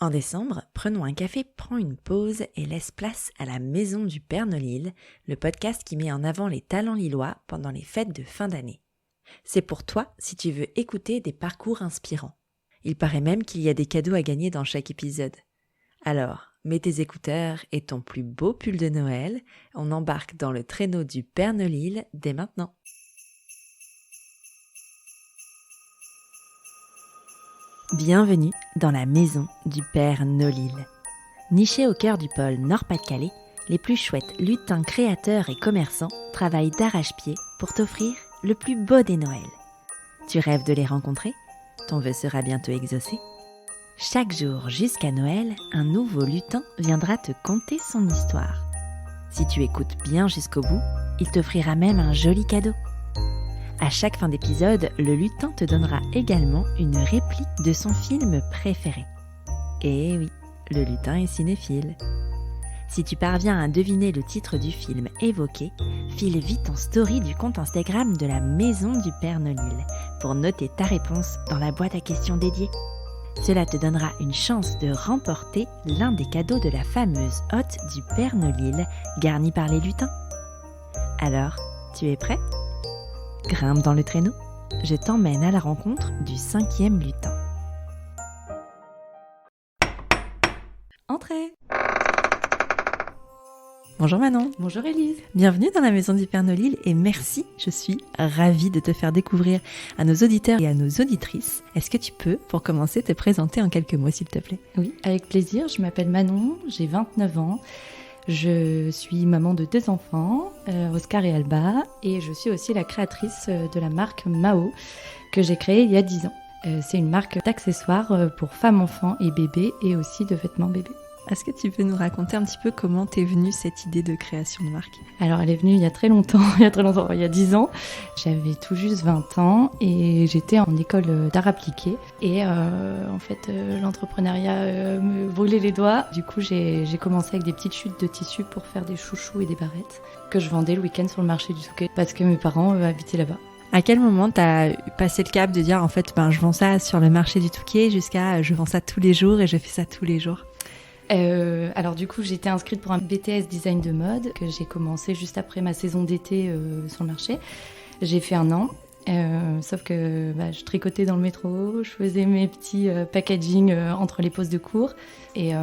En décembre, Prenons un café prend une pause et laisse place à la Maison du Père Nolil, le podcast qui met en avant les talents lillois pendant les fêtes de fin d'année. C'est pour toi si tu veux écouter des parcours inspirants. Il paraît même qu'il y a des cadeaux à gagner dans chaque épisode. Alors, mets tes écouteurs et ton plus beau pull de Noël, on embarque dans le traîneau du Père Nolil dès maintenant. Bienvenue dans la maison du Père Nolil. Nichée au cœur du pôle Nord-Pas-de-Calais, les plus chouettes lutins créateurs et commerçants travaillent d'arrache-pied pour t'offrir le plus beau des Noëls. Tu rêves de les rencontrer ? Ton vœu sera bientôt exaucé. Chaque jour jusqu'à Noël, un nouveau lutin viendra te conter son histoire. Si tu écoutes bien jusqu'au bout, il t'offrira même un joli cadeau. À chaque fin d'épisode, le lutin te donnera également une réplique de son film préféré. Et oui, le lutin est cinéphile. Si tu parviens à deviner le titre du film évoqué, file vite en story du compte Instagram de la Maison du Père Nolil pour noter ta réponse dans la boîte à questions dédiée. Cela te donnera une chance de remporter l'un des cadeaux de la fameuse hotte du Père Nolil garnie par les lutins. Alors, tu es prêt ? Grimpe dans le traîneau, je t'emmène à la rencontre du 5e lutin. Entrez ! Bonjour Manon. Bonjour Élise. Bienvenue dans la Maison du Père Nolil et merci, je suis ravie de te faire découvrir à nos auditeurs et à nos auditrices. Est-ce que tu peux, pour commencer, te présenter en quelques mots s'il te plaît ? Oui, avec plaisir. Je m'appelle Manon, j'ai 29 ans. Je suis maman de 2 enfants, Oscar et Alba, et je suis aussi la créatrice de la marque Mao que j'ai créée il y a 10 ans. C'est une marque d'accessoires pour femmes, enfants et bébés et aussi de vêtements bébés. Est-ce que tu peux nous raconter un petit peu comment t'es venue cette idée de création de marque ? Alors elle est venue il y a très longtemps, il y a 10 ans. J'avais tout juste 20 ans et j'étais en école d'art appliqué. Et l'entrepreneuriat me brûlait les doigts. Du coup j'ai commencé avec des petites chutes de tissu pour faire des chouchous et des barrettes que je vendais le week-end sur le marché du Touquet parce que mes parents habitaient là-bas. À quel moment t'as passé le cap de dire en fait je vends ça sur le marché du Touquet jusqu'à je vends ça tous les jours et je fais ça tous les jours ? Alors du coup j'étais inscrite pour un BTS design de mode que j'ai commencé juste après ma saison d'été sur le marché. J'ai fait 1 an, sauf que je tricotais dans le métro, je faisais mes petits packaging entre les pauses de cours et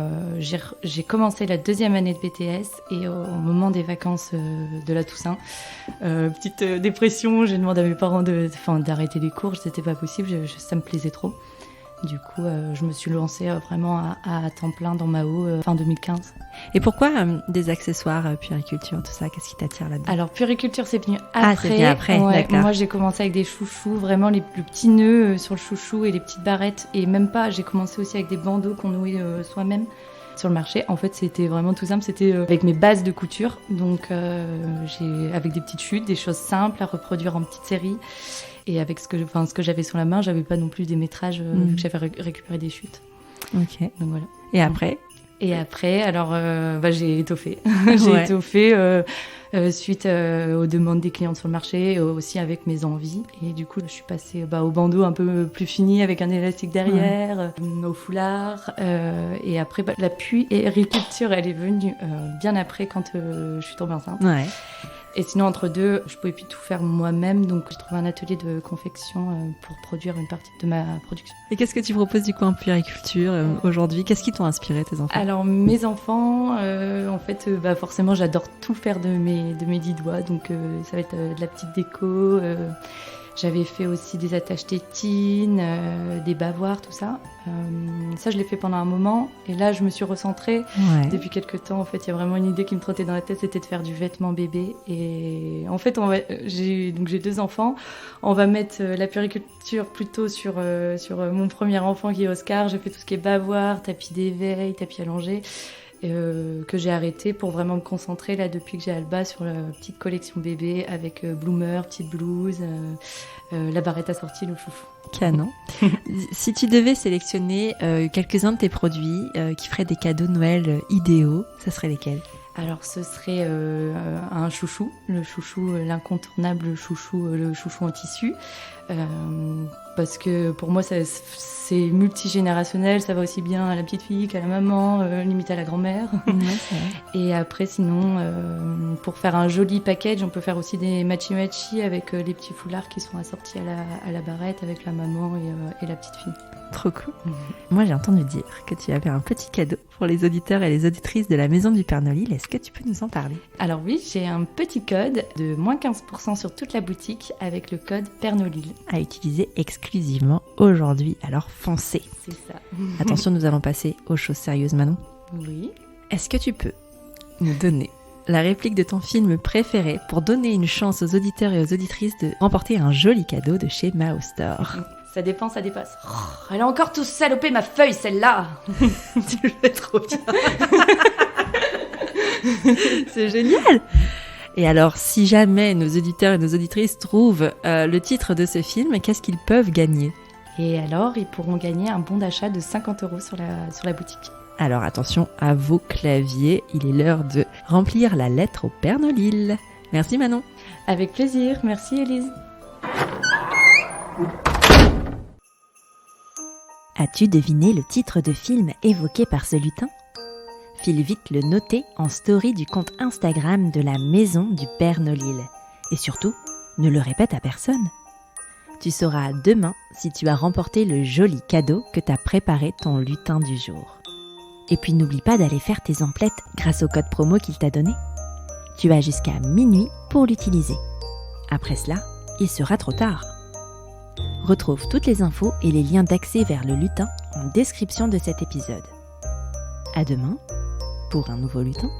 j'ai commencé la 2e année de BTS et au moment des vacances de la Toussaint, petite dépression, j'ai demandé à mes parents d'arrêter les cours, c'était pas possible, ça me plaisait trop. Du coup, je me suis lancée vraiment à temps plein dans Mao fin 2015. Et pourquoi des accessoires puériculture, tout ça ? Qu'est-ce qui t'attire là-dedans ? Alors, puériculture, c'est venu après. Ah, c'est venu après, ouais, d'accord. Moi, j'ai commencé avec des chouchous, vraiment le petit nœud sur le chouchou et les petites barrettes. Et même pas, j'ai commencé aussi avec des bandeaux qu'on nouait soi-même sur le marché. En fait, c'était vraiment tout simple. C'était avec mes bases de couture. Donc, avec des petites chutes, des choses simples à reproduire en petites séries. Et avec ce que j'avais sur la main, j'avais pas non plus des métrages vu que j'avais récupéré des chutes. Ok. Donc voilà. Et après, alors j'ai étoffé. Ouais. étoffé suite aux demandes des clients sur le marché, aussi avec mes envies. Et du coup, je suis passée au bandeau un peu plus fini avec un élastique derrière, au foulard. Et après, la puériculture, elle est venue bien après quand je suis tombée enceinte. Ouais. Et sinon, entre deux, je pouvais plus tout faire moi-même, donc j'ai trouvé un atelier de confection pour produire une partie de ma production. Et qu'est-ce que tu proposes du coup en puériculture aujourd'hui ? Qu'est-ce qui t'ont inspiré tes enfants ? Alors mes enfants, forcément, j'adore tout faire de mes 10 doigts, donc ça va être de la petite déco. J'avais fait aussi des attaches tétines, des bavoirs, tout ça. Ça, je l'ai fait pendant un moment. Et là, je me suis recentrée. Ouais. Depuis quelques temps, en fait, il y a vraiment une idée qui me trottait dans la tête, c'était de faire du vêtement bébé. Et en fait, j'ai 2 enfants. On va mettre la puériculture plutôt sur mon premier enfant qui est Oscar. J'ai fait tout ce qui est bavoir, tapis d'éveil, tapis allongé. Que j'ai arrêté pour vraiment me concentrer là depuis que j'ai Alba sur la petite collection bébé avec bloomer, petite blouse, la barrette assortie, le foufou. Canon. Si tu devais sélectionner quelques-uns de tes produits qui feraient des cadeaux de Noël idéaux, ça serait lesquels ? Alors ce serait un chouchou, l'incontournable chouchou, le chouchou en tissu. parce que pour moi, c'est multigénérationnel. Ça va aussi bien à la petite fille qu'à la maman, limite à la grand-mère. Ouais, c'est vrai. Et après, sinon, pour faire un joli package, on peut faire aussi des matchy-matchy avec les petits foulards qui sont assortis à la barrette avec la maman et la petite fille. Trop cool. Moi, j'ai entendu dire que tu avais un petit cadeau pour les auditeurs et les auditrices de la Maison du Père Nolil. Est-ce que tu peux nous en parler ? Alors oui, j'ai un petit code de moins 15% sur toute la boutique avec le code Père Nolil. À utiliser exclusivement aujourd'hui, alors foncez. C'est ça. Attention, nous allons passer aux choses sérieuses, Manon. Oui. Est-ce que tu peux nous donner la réplique de ton film préféré pour donner une chance aux auditeurs et aux auditrices de remporter un joli cadeau de chez Mao Store ? Ça dépend, ça dépasse. Oh, elle a encore tout salopé ma feuille, celle-là. Tu le fais trop bien. C'est génial. Et alors, si jamais nos auditeurs et nos auditrices trouvent le titre de ce film, qu'est-ce qu'ils peuvent gagner ? Et alors, ils pourront gagner un bon d'achat de 50 € sur la boutique. Alors attention à vos claviers, il est l'heure de remplir la lettre au Père Nolil. Merci Manon. Avec plaisir, merci Élise. As-tu deviné le titre de film évoqué par ce lutin ? File vite le noter en story du compte Instagram de la Maison du Père Nolil. Et surtout, ne le répète à personne. Tu sauras demain si tu as remporté le joli cadeau que t'a préparé ton lutin du jour. Et puis n'oublie pas d'aller faire tes emplettes grâce au code promo qu'il t'a donné. Tu as jusqu'à minuit pour l'utiliser. Après cela, il sera trop tard. Retrouve toutes les infos et les liens d'accès vers le lutin en description de cet épisode. À demain pour un nouveau lutin.